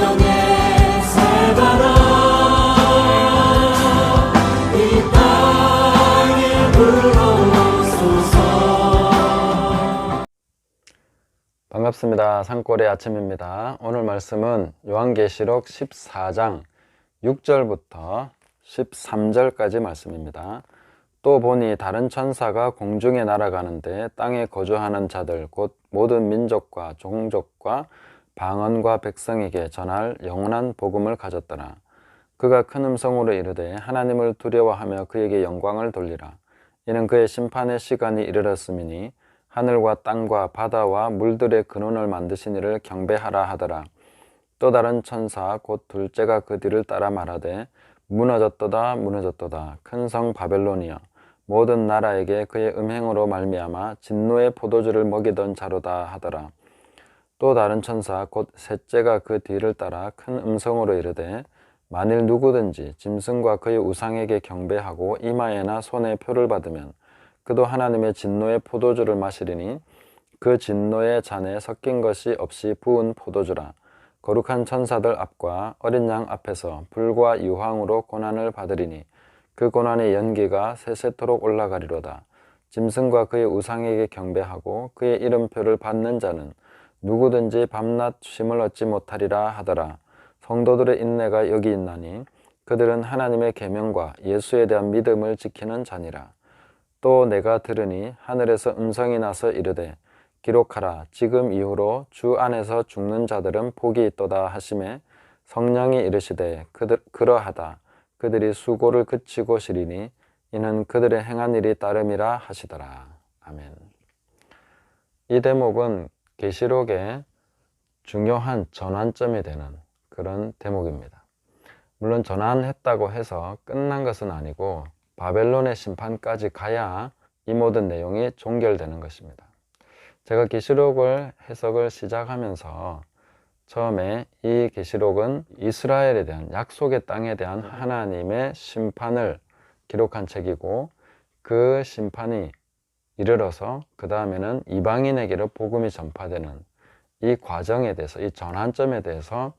성령의 살바라 이 땅에 불어오소서. 반갑습니다. 산골의 아침입니다. 오늘 말씀은 요한계시록 14장 6절부터 13절까지 말씀입니다. 또 보니 다른 천사가 공중에 날아가는데 땅에 거주하는 자들 곧 모든 민족과 종족과 방언과 백성에게 전할 영원한 복음을 가졌더라. 그가 큰 음성으로 이르되 하나님을 두려워하며 그에게 영광을 돌리라. 이는 그의 심판의 시간이 이르렀음이니 하늘과 땅과 바다와 물들의 근원을 만드신 이를 경배하라 하더라. 또 다른 천사 곧 둘째가 그 뒤를 따라 말하되 무너졌도다 무너졌도다 큰 성 바벨론이여 모든 나라에게 그의 음행으로 말미암아 진노의 포도주를 먹이던 자로다 하더라. 또 다른 천사 곧 셋째가 그 뒤를 따라 큰 음성으로 이르되 만일 누구든지 짐승과 그의 우상에게 경배하고 이마에나 손에 표를 받으면 그도 하나님의 진노의 포도주를 마시리니 그 진노의 잔에 섞인 것이 없이 부은 포도주라. 거룩한 천사들 앞과 어린 양 앞에서 불과 유황으로 고난을 받으리니 그 고난의 연기가 세세토록 올라가리로다. 짐승과 그의 우상에게 경배하고 그의 이름표를 받는 자는 누구든지 밤낮 쉼을 얻지 못하리라 하더라. 성도들의 인내가 여기 있나니 그들은 하나님의 계명과 예수에 대한 믿음을 지키는 자니라. 또 내가 들으니 하늘에서 음성이 나서 이르되 기록하라. 지금 이후로 주 안에서 죽는 자들은 복이 있도다 하시매 성령이 이르시되 그러하다. 그들이 수고를 그치고 쉬리니 이는 그들의 행한 일이 따름이라 하시더라. 아멘. 이 대목은 계시록의 중요한 전환점이 되는 그런 대목입니다. 물론 전환했다고 해서 끝난 것은 아니고 바벨론의 심판까지 가야 이 모든 내용이 종결되는 것입니다. 제가 계시록을 해석을 시작하면서 처음에 이 계시록은 이스라엘에 대한 약속의 땅에 대한 하나님의 심판을 기록한 책이고 그 심판이 이르러서 그 다음에는 이방인에게로 복음이 전파되는 이 과정에 대해서 이 전환점에 대해서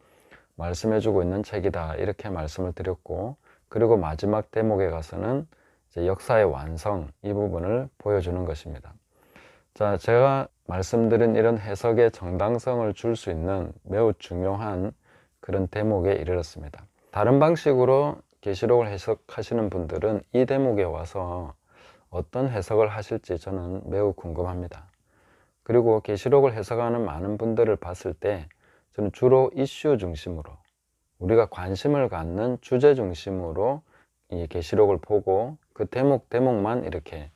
말씀해주고 있는 책이다 이렇게 말씀을 드렸고 그리고 마지막 대목에 가서는 이제 역사의 완성 이 부분을 보여주는 것입니다. 자, 제가 말씀드린 이런 해석의 정당성을 줄 수 있는 매우 중요한 그런 대목에 이르렀습니다. 다른 방식으로 계시록을 해석하시는 분들은 이 대목에 와서 어떤 해석을 하실지 저는 매우 궁금합니다. 그리고 계시록을 해석하는 많은 분들을 봤을 때 저는 주로 이슈 중심으로 우리가 관심을 갖는 주제 중심으로 이 계시록을 보고 그 대목만 이렇게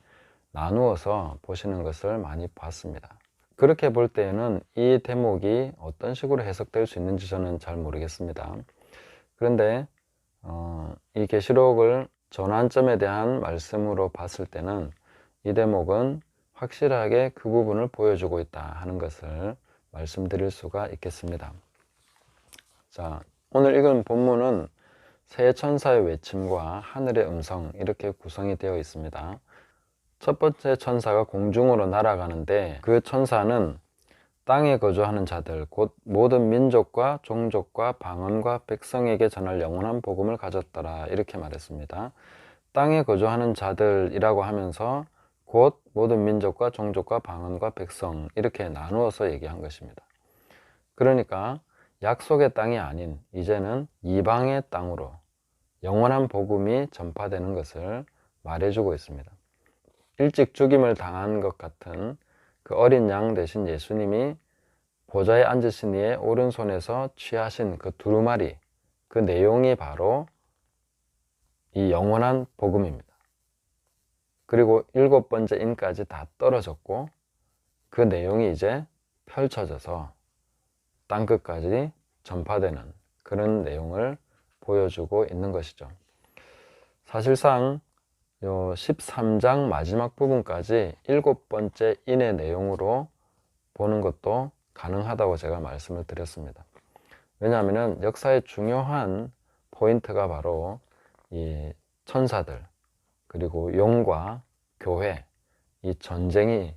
나누어서 보시는 것을 많이 봤습니다. 그렇게 볼 때에는 이 대목이 어떤 식으로 해석될 수 있는지 저는 잘 모르겠습니다. 그런데 이 계시록을 전환점에 대한 말씀으로 봤을 때는 이 대목은 확실하게 그 부분을 보여주고 있다 하는 것을 말씀드릴 수가 있겠습니다. 자, 오늘 읽은 본문은 세 천사의 외침과 하늘의 음성 이렇게 구성이 되어 있습니다. 첫 번째 천사가 공중으로 날아가는데 그 천사는 땅에 거주하는 자들 곧 모든 민족과 종족과 방언과 백성에게 전할 영원한 복음을 가졌더라 이렇게 말했습니다. 땅에 거주하는 자들이라고 하면서 곧 모든 민족과 종족과 방언과 백성 이렇게 나누어서 얘기한 것입니다. 그러니까 약속의 땅이 아닌 이제는 이방의 땅으로 영원한 복음이 전파되는 것을 말해주고 있습니다. 일찍 죽임을 당한 것 같은 그 어린 양 대신 예수님이 보좌에 앉으신 이의 오른손에서 취하신 그 두루마리 그 내용이 바로 이 영원한 복음입니다. 그리고 7번째 인까지 다 떨어졌고 그 내용이 이제 펼쳐져서 땅끝까지 전파되는 그런 내용을 보여주고 있는 것이죠. 사실상 요 13장 마지막 부분까지 7번째 인의 내용으로 보는 것도 가능하다고 제가 말씀을 드렸습니다. 왜냐하면 역사의 중요한 포인트가 바로 이 천사들 그리고 용과 교회 이 전쟁이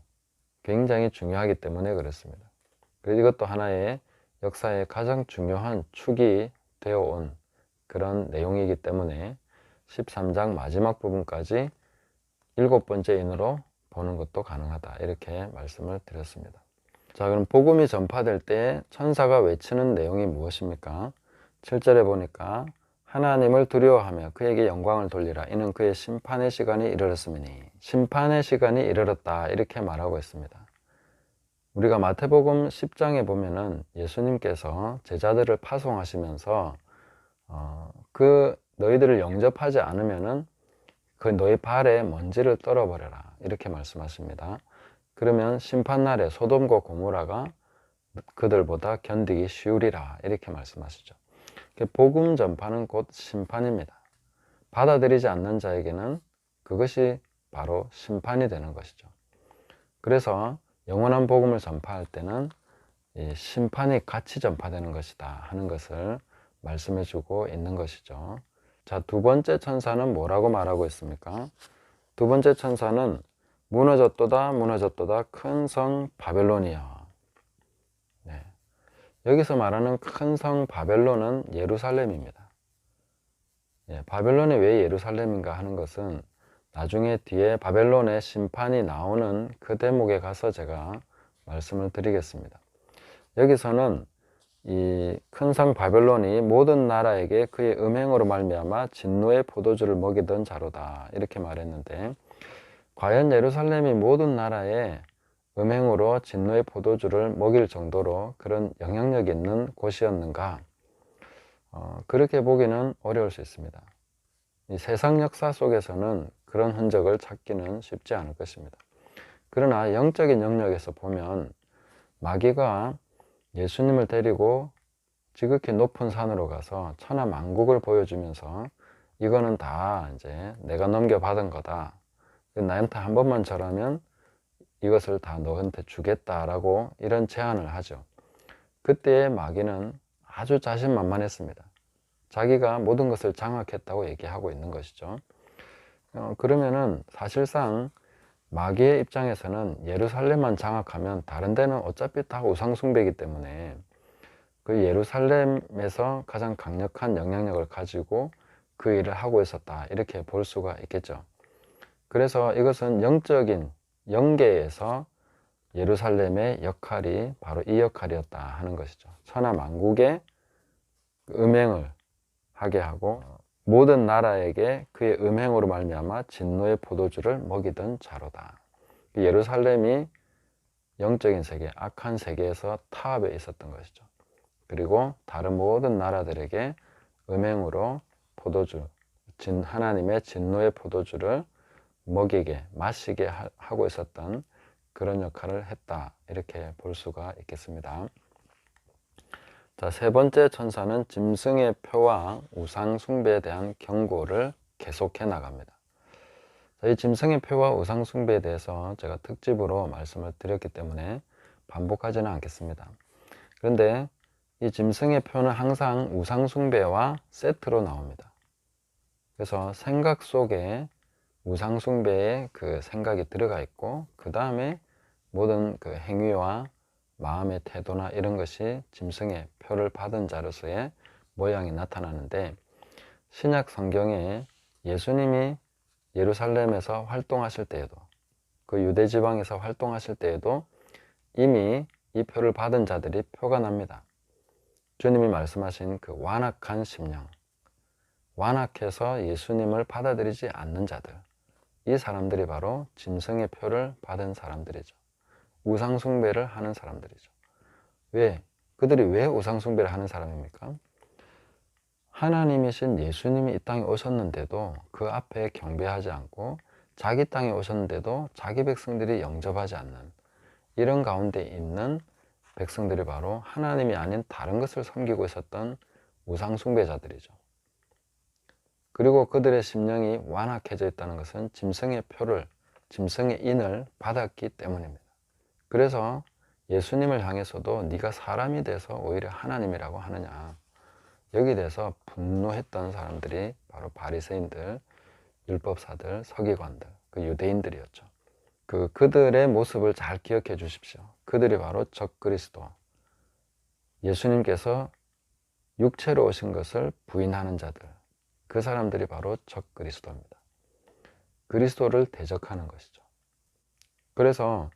굉장히 중요하기 때문에 그렇습니다. 그래서 이것도 하나의 역사의 가장 중요한 축이 되어 온 그런 내용이기 때문에 13장 마지막 부분까지 7번째 인으로 보는 것도 가능하다, 이렇게 말씀을 드렸습니다. 자, 그럼 복음이 전파될 때 천사가 외치는 내용이 무엇입니까? 7절에 보니까 하나님을 두려워하며 그에게 영광을 돌리라. 이는 그의 심판의 시간이 이르렀음이니. 심판의 시간이 이르렀다, 이렇게 말하고 있습니다. 우리가 마태복음 10장에 보면은 예수님께서 제자들을 파송하시면서 그 너희들을 영접하지 않으면은 그 너희 발에 먼지를 떨어버려라, 이렇게 말씀하십니다. 그러면 심판날에 소돔과 고모라가 그들보다 견디기 쉬우리라, 이렇게 말씀하시죠. 복음 전파는 곧 심판입니다. 받아들이지 않는 자에게는 그것이 바로 심판이 되는 것이죠. 그래서 영원한 복음을 전파할 때는 이 심판이 같이 전파되는 것이다 하는 것을 말씀해 주고 있는 것이죠. 자, 두 번째 천사는 뭐라고 말하고 있습니까? 두 번째 천사는 무너졌도다 무너졌도다 큰 성 바벨론이여. 네. 여기서 말하는 큰 성 바벨론은 예루살렘입니다. 바벨론이 왜 예루살렘인가 하는 것은 나중에 뒤에 바벨론의 심판이 나오는 그 대목에 가서 제가 말씀을 드리겠습니다. 여기서는 이 큰 성 바벨론이 모든 나라에게 그의 음행으로 말미암아 진노의 포도주를 먹이던 자로다, 이렇게 말했는데, 과연 예루살렘이 모든 나라에 음행으로 진노의 포도주를 먹일 정도로 그런 영향력 있는 곳이었는가? 그렇게 보기는 어려울 수 있습니다. 이 세상 역사 속에서는 그런 흔적을 찾기는 쉽지 않을 것입니다. 그러나 영적인 영역에서 보면 마귀가 예수님을 데리고 지극히 높은 산으로 가서 천하 만국을 보여주면서 이거는 다 이제 내가 넘겨받은 거다, 나한테 한 번만 절하면 이것을 다 너한테 주겠다라고 이런 제안을 하죠. 그때의 마귀는 아주 자신만만했습니다. 자기가 모든 것을 장악했다고 얘기하고 있는 것이죠. 그러면은 사실상 마귀의 입장에서는 예루살렘만 장악하면 다른 데는 어차피 다 우상숭배이기 때문에 그 예루살렘에서 가장 강력한 영향력을 가지고 그 일을 하고 있었다, 이렇게 볼 수가 있겠죠. 그래서 이것은 영적인 영계에서 예루살렘의 역할이 바로 이 역할이었다 하는 것이죠. 천하 만국의 음행을 하게 하고 모든 나라에게 그의 음행으로 말미암아 진노의 포도주를 먹이던 자로다. 예루살렘이 영적인 세계, 악한 세계에서 타압에 있었던 것이죠. 그리고 다른 모든 나라들에게 음행으로 포도주, 하나님의 진노의 포도주를 먹이게, 마시게 하고 있었던 그런 역할을 했다, 이렇게 볼 수가 있겠습니다. 자, 세 번째 천사는 짐승의 표와 우상 숭배에 대한 경고를 계속해 나갑니다. 자, 이 짐승의 표와 우상 숭배에 대해서 제가 특집으로 말씀을 드렸기 때문에 반복하지는 않겠습니다. 그런데 이 짐승의 표는 항상 우상 숭배와 세트로 나옵니다. 그래서 생각 속에 우상 숭배의 그 생각이 들어가 있고, 그 다음에 모든 그 행위와 마음의 태도나 이런 것이 짐승의 표를 받은 자로서의 모양이 나타나는데, 신약 성경에 예수님이 예루살렘에서 활동하실 때에도, 그 유대 지방에서 활동하실 때에도 이미 이 표를 받은 자들이 표가 납니다. 주님이 말씀하신 그 완악한 심령, 완악해서 예수님을 받아들이지 않는 자들, 이 사람들이 바로 짐승의 표를 받은 사람들이죠. 우상숭배를 하는 사람들이죠. 그들이 왜 우상숭배를 하는 사람입니까? 하나님이신 예수님이 이 땅에 오셨는데도 그 앞에 경배하지 않고, 자기 땅에 오셨는데도 자기 백성들이 영접하지 않는 이런 가운데 있는 백성들이 바로 하나님이 아닌 다른 것을 섬기고 있었던 우상숭배자들이죠. 그리고 그들의 심령이 완악해져 있다는 것은 짐승의 표를, 짐승의 인을 받았기 때문입니다. 그래서 예수님을 향해서도 네가 사람이 돼서 오히려 하나님이라고 하느냐, 여기에 대해서 분노했던 사람들이 바로 바리새인들, 율법사들, 서기관들, 그 유대인들이었죠. 그들의 모습을 잘 기억해 주십시오. 그들이 바로 적그리스도, 예수님께서 육체로 오신 것을 부인하는 자들, 그 사람들이 바로 적그리스도입니다. 그리스도를 대적하는 것이죠. 그래서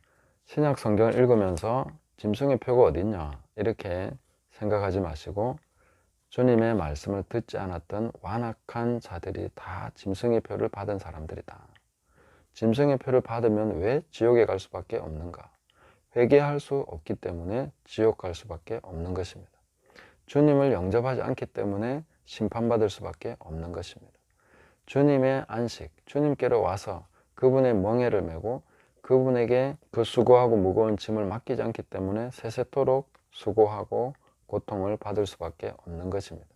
신약 성경을 읽으면서 짐승의 표가 어딨냐 이렇게 생각하지 마시고, 주님의 말씀을 듣지 않았던 완악한 자들이 다 짐승의 표를 받은 사람들이다. 짐승의 표를 받으면 왜 지옥에 갈 수밖에 없는가? 회개할 수 없기 때문에 지옥 갈 수밖에 없는 것입니다. 주님을 영접하지 않기 때문에 심판받을 수밖에 없는 것입니다. 주님의 안식, 주님께로 와서 그분의 멍에를 메고 그분에게 그 수고하고 무거운 짐을 맡기지 않기 때문에 세세토록 수고하고 고통을 받을 수밖에 없는 것입니다.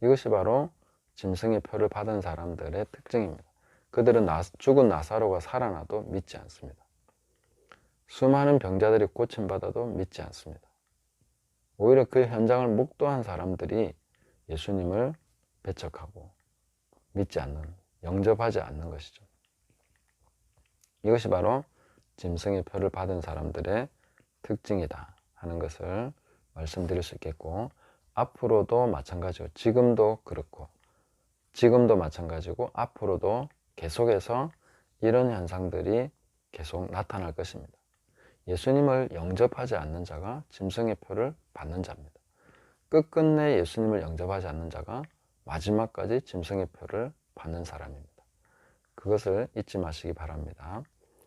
이것이 바로 짐승의 표를 받은 사람들의 특징입니다. 그들은 죽은 나사로가 살아나도 믿지 않습니다. 수많은 병자들이 고침받아도 믿지 않습니다. 오히려 그 현장을 목도한 사람들이 예수님을 배척하고 믿지 않는, 영접하지 않는 것이죠. 이것이 바로 짐승의 표를 받은 사람들의 특징이다 하는 것을 말씀드릴 수 있겠고, 앞으로도 마찬가지고, 지금도 그렇고, 지금도 마찬가지고 앞으로도 계속해서 이런 현상들이 계속 나타날 것입니다. 예수님을 영접하지 않는 자가 짐승의 표를 받는 자입니다. 끝끝내 예수님을 영접하지 않는 자가 마지막까지 짐승의 표를 받는 사람입니다. 그것을 잊지 마시기 바랍니다.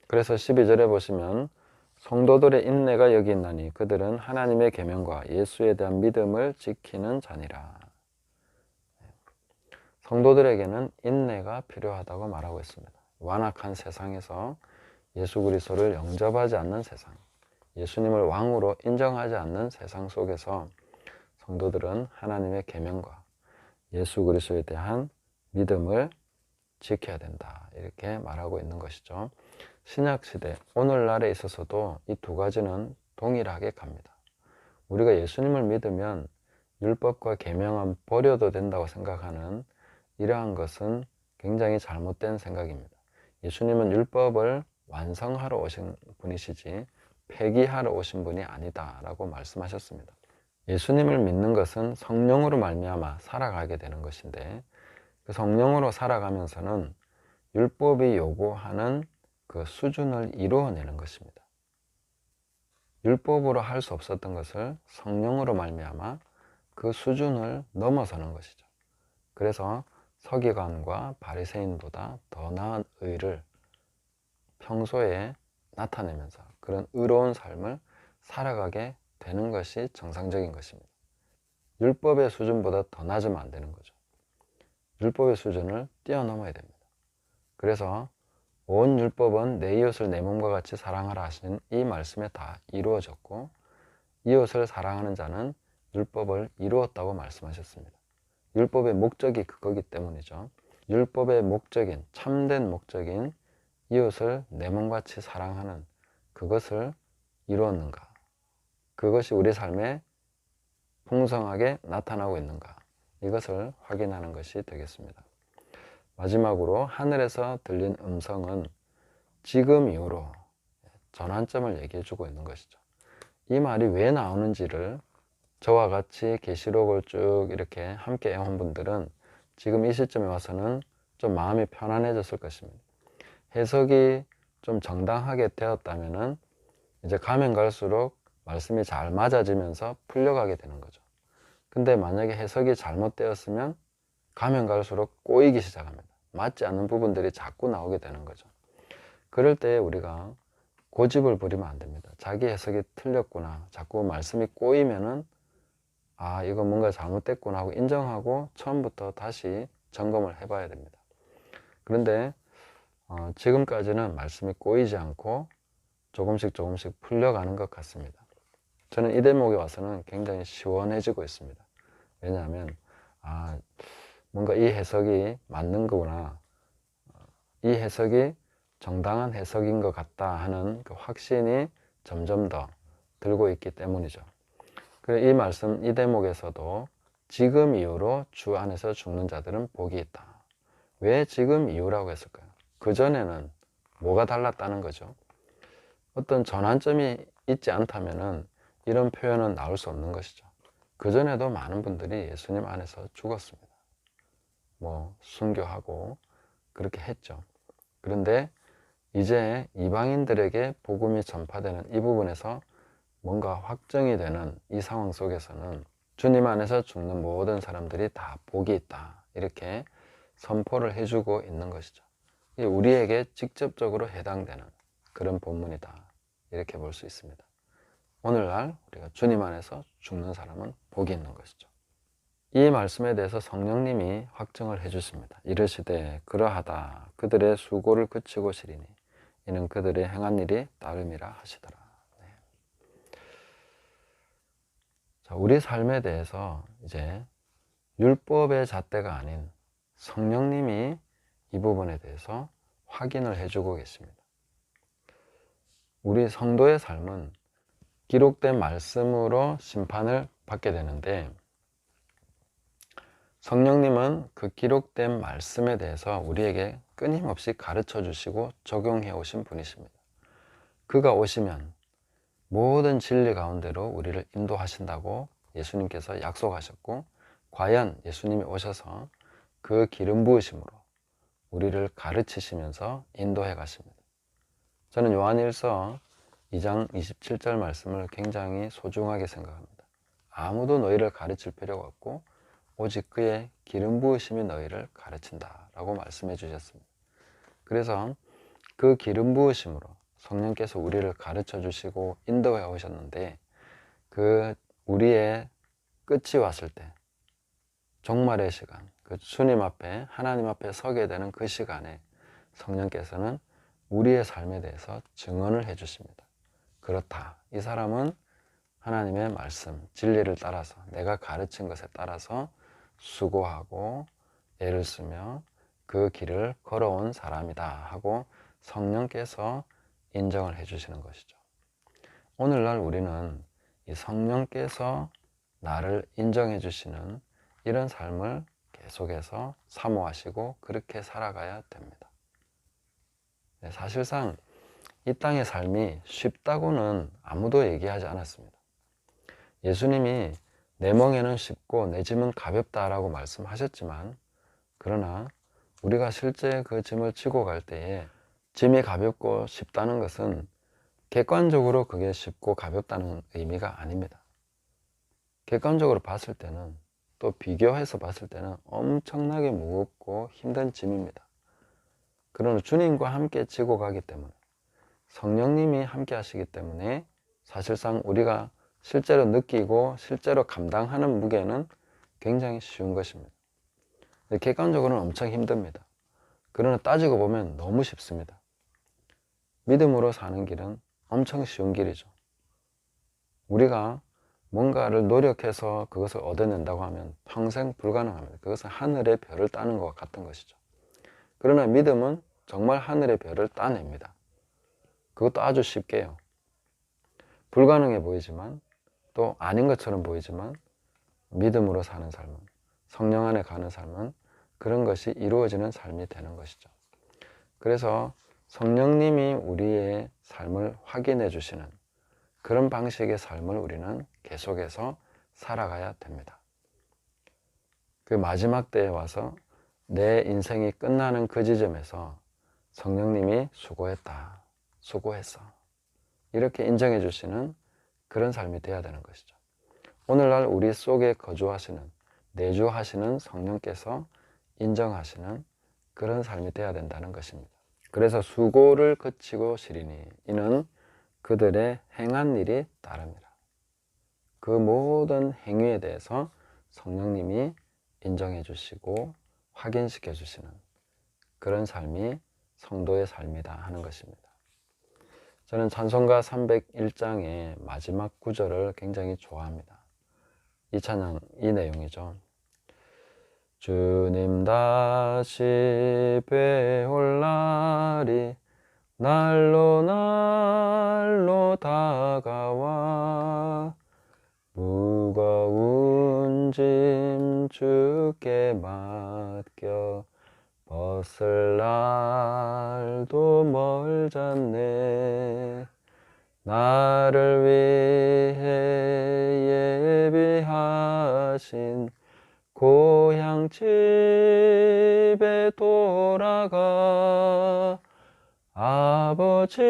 그래서 12절에 보시면 성도들의 인내가 여기 있나니 그들은 하나님의 계명과 예수에 대한 믿음을 지키는 자니라. 성도들에게는 인내가 필요하다고 말하고 있습니다. 완악한 세상에서 예수 그리스도를 영접하지 않는 세상, 예수님을 왕으로 인정하지 않는 세상 속에서 성도들은 하나님의 계명과 예수 그리스도에 대한 믿음을 지켜야 된다, 이렇게 말하고 있는 것이죠. 신약시대 오늘날에 있어서도 이 두 가지는 동일하게 갑니다. 우리가 예수님을 믿으면 율법과 계명은 버려도 된다고 생각하는 이러한 것은 굉장히 잘못된 생각입니다. 예수님은 율법을 완성하러 오신 분이시지 폐기하러 오신 분이 아니다 라고 말씀하셨습니다. 예수님을 믿는 것은 성령으로 말미암아 살아가게 되는 것인데, 그 성령으로 살아가면서는 율법이 요구하는 그 수준을 이루어내는 것입니다. 율법으로 할 수 없었던 것을 성령으로 말미암아 그 수준을 넘어서는 것이죠. 그래서 서기관과 바리새인보다 더 나은 의를 평소에 나타내면서 그런 의로운 삶을 살아가게 되는 것이 정상적인 것입니다. 율법의 수준보다 더 낮으면 안 되는 거죠. 율법의 수준을 뛰어넘어야 됩니다. 그래서 온 율법은 내 이웃을 내 몸과 같이 사랑하라 하시는 이 말씀에 다 이루어졌고, 이웃을 사랑하는 자는 율법을 이루었다고 말씀하셨습니다. 율법의 목적이 그거기 때문이죠. 율법의 목적인, 참된 목적인 이웃을 내 몸같이 사랑하는 그것을 이루었는가? 그것이 우리 삶에 풍성하게 나타나고 있는가? 이것을 확인하는 것이 되겠습니다. 마지막으로 하늘에서 들린 음성은 지금 이후로 전환점을 얘기해 주고 있는 것이죠. 이 말이 왜 나오는지를 저와 같이 계시록을 쭉 이렇게 함께 해온 분들은 지금 이 시점에 와서는 좀 마음이 편안해졌을 것입니다. 해석이 좀 정당하게 되었다면은 이제 가면 갈수록 말씀이 잘 맞아지면서 풀려가게 되는 거죠. 근데 만약에 해석이 잘못되었으면 가면 갈수록 꼬이기 시작합니다. 맞지 않는 부분들이 자꾸 나오게 되는 거죠. 그럴 때 우리가 고집을 부리면 안 됩니다. 자기 해석이 틀렸구나, 자꾸 말씀이 꼬이면은 아, 이거 뭔가 잘못됐구나 하고 인정하고 처음부터 다시 점검을 해봐야 됩니다. 그런데 지금까지는 말씀이 꼬이지 않고 조금씩 풀려가는 것 같습니다. 저는 이 대목에 와서는 굉장히 시원해지고 있습니다. 왜냐하면 뭔가 이 해석이 맞는 거구나, 이 해석이 정당한 해석인 것 같다 하는 그 확신이 점점 더 들고 있기 때문이죠. 이 말씀, 이 대목에서도 지금 이후로 주 안에서 죽는 자들은 복이 있다. 왜 지금 이후라고 했을까요? 그전에는 뭐가 달랐다는 거죠? 어떤 전환점이 있지 않다면은 이런 표현은 나올 수 없는 것이죠. 그전에도 많은 분들이 예수님 안에서 죽었습니다. 순교하고 그렇게 했죠. 그런데 이제 이방인들에게 복음이 전파되는 이 부분에서 뭔가 확정이 되는 이 상황 속에서는 주님 안에서 죽는 모든 사람들이 다 복이 있다, 이렇게 선포를 해주고 있는 것이죠. 이게 우리에게 직접적으로 해당되는 그런 본문이다, 이렇게 볼 수 있습니다. 오늘날 우리가 주님 안에서 죽는 사람은 복이 있는 것이죠. 이 말씀에 대해서 성령님이 확정을 해주십니다. 이르시되 그러하다 그들의 수고를 그치고 시리니 이는 그들의 행한 일이 따름이라 하시더라. 네. 자, 우리 삶에 대해서 이제 율법의 잣대가 아닌 성령님이 이 부분에 대해서 확인을 해주고 계십니다. 우리 성도의 삶은 기록된 말씀으로 심판을 받게 되는데, 성령님은 그 기록된 말씀에 대해서 우리에게 끊임없이 가르쳐 주시고 적용해 오신 분이십니다. 그가 오시면 모든 진리 가운데로 우리를 인도하신다고 예수님께서 약속하셨고, 과연 예수님이 오셔서 그 기름 부으심으로 우리를 가르치시면서 인도해 가십니다. 저는 요한일서 2장 27절 말씀을 굉장히 소중하게 생각합니다. 아무도 너희를 가르칠 필요가 없고 오직 그의 기름 부으심이 너희를 가르친다 라고 말씀해 주셨습니다. 그래서 그 기름 부으심으로 성령께서 우리를 가르쳐 주시고 인도해 오셨는데, 그 우리의 끝이 왔을 때, 종말의 시간, 그 주님 앞에, 하나님 앞에 서게 되는 그 시간에 성령께서는 우리의 삶에 대해서 증언을 해 주십니다. 그렇다, 이 사람은 하나님의 말씀, 진리를 따라서, 내가 가르친 것에 따라서 수고하고 애를 쓰며 그 길을 걸어온 사람이다 하고 성령께서 인정을 해 주시는 것이죠. 오늘날 우리는 이 성령께서 나를 인정해 주시는 이런 삶을 계속해서 사모하시고 그렇게 살아가야 됩니다. 사실상 이 땅의 삶이 쉽다고는 아무도 얘기하지 않았습니다. 예수님이 내 멍에는 쉽고 내 짐은 가볍다라고 말씀하셨지만, 그러나 우리가 실제 그 짐을 지고 갈 때에 짐이 가볍고 쉽다는 것은 객관적으로 그게 쉽고 가볍다는 의미가 아닙니다. 객관적으로 봤을 때는, 또 비교해서 봤을 때는 엄청나게 무겁고 힘든 짐입니다. 그러나 주님과 함께 지고 가기 때문에, 성령님이 함께 하시기 때문에 사실상 우리가 실제로 느끼고 실제로 감당하는 무게는 굉장히 쉬운 것입니다. 객관적으로는 엄청 힘듭니다. 그러나 따지고 보면 너무 쉽습니다. 믿음으로 사는 길은 엄청 쉬운 길이죠. 우리가 뭔가를 노력해서 그것을 얻어낸다고 하면 평생 불가능합니다. 그것은 하늘의 별을 따는 것과 같은 것이죠. 그러나 믿음은 정말 하늘의 별을 따냅니다. 그것도 아주 쉽게요. 불가능해 보이지만, 또 아닌 것처럼 보이지만, 믿음으로 사는 삶은, 성령 안에 가는 삶은 그런 것이 이루어지는 삶이 되는 것이죠. 그래서 성령님이 우리의 삶을 확인해 주시는 그런 방식의 삶을 우리는 계속해서 살아가야 됩니다. 그 마지막 때에 와서 내 인생이 끝나는 그 지점에서 성령님이 수고했다, 수고했어, 이렇게 인정해 주시는 그런 삶이 되어야 되는 것이죠. 오늘날 우리 속에 거주하시는, 내주하시는 성령께서 인정하시는 그런 삶이 되어야 된다는 것입니다. 그래서 수고를 그치고 시리니 이는 그들의 행한 일이 따름이라. 그 모든 행위에 대해서 성령님이 인정해 주시고 확인시켜 주시는 그런 삶이 성도의 삶이다 하는 것입니다. 저는 찬송가 301장의 마지막 구절을 굉장히 좋아합니다. 이 찬양, 이 내용이죠. 주님 다시 뵈올 날이 날로 날로 다가와 무거운 짐 주께 맡겨 벗을 날도 멀잖네. 나를 위해 예비하신 고향 집에 돌아가 아버지의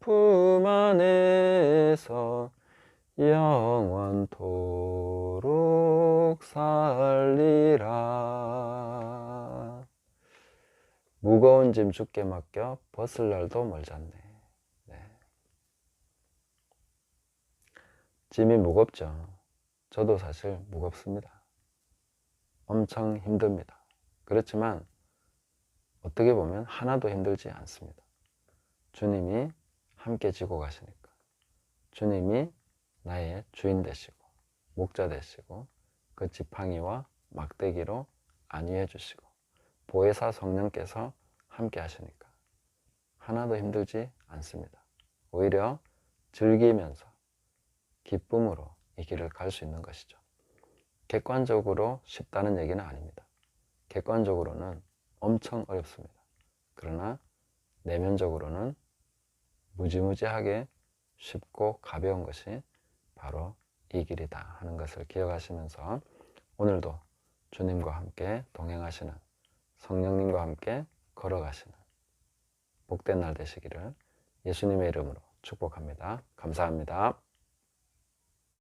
품 안에서 영원토록 살리라. 무거운 짐 주께 맡겨 벗을 날도 멀잖네. 네. 짐이 무겁죠. 저도 사실 무겁습니다. 엄청 힘듭니다. 그렇지만 어떻게 보면 하나도 힘들지 않습니다. 주님이 함께 지고 가시니까. 주님이 나의 주인 되시고 목자 되시고 그 지팡이와 막대기로 안위해 주시고 보혜사 성령께서 함께 하시니까 하나도 힘들지 않습니다. 오히려 즐기면서 기쁨으로 이 길을 갈 수 있는 것이죠. 객관적으로 쉽다는 얘기는 아닙니다. 객관적으로는 엄청 어렵습니다. 그러나 내면적으로는 무지무지하게 쉽고 가벼운 것이 바로 이 길이다 하는 것을 기억하시면서 오늘도 주님과 함께 동행하시는 성령님과 함께 걸어가시는 복된 날 되시기를 예수님의 이름으로 축복합니다. 감사합니다.